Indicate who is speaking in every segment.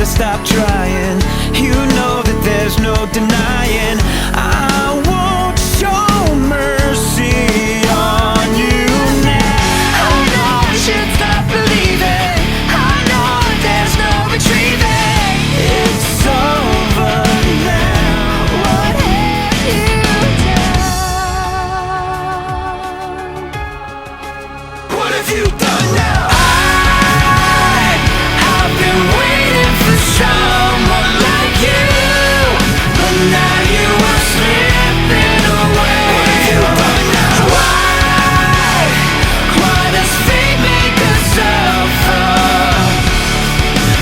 Speaker 1: stop trying. You know that there's no denying I won't show mercy on you now. I know I should stop believing. I know there's no retrieving. It's over now. What have you done? What have you done now? I've been waiting for someone like you, but now you are slipping away. What have you done now? Why does fate make us suffer?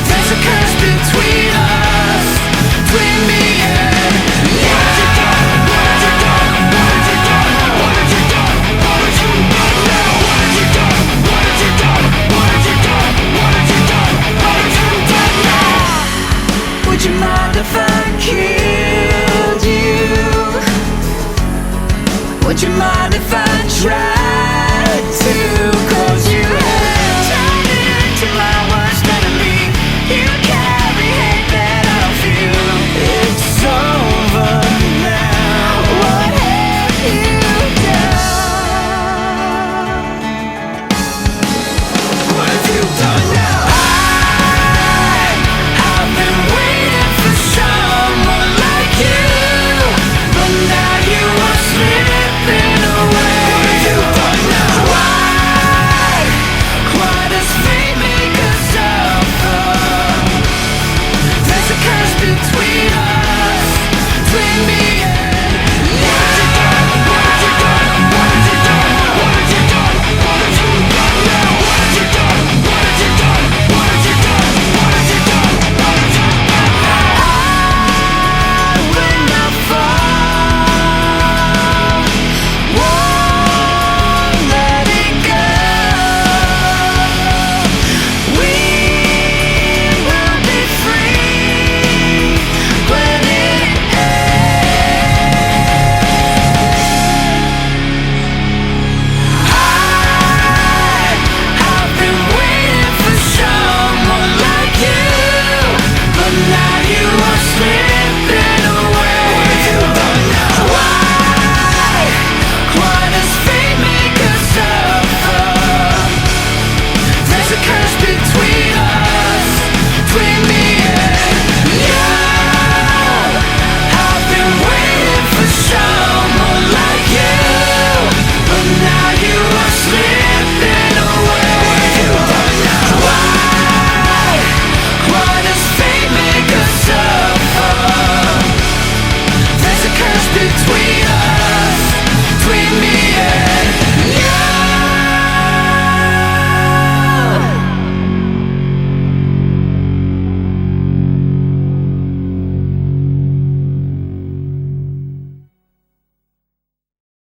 Speaker 1: There's a curse between us, between me and you. What have you done? What have you done? What have you done? What have you done? What have you done now? What have you done? What have you done? What have you done? What have you done? What have you done now? Would you mind if I killed you? Would you mind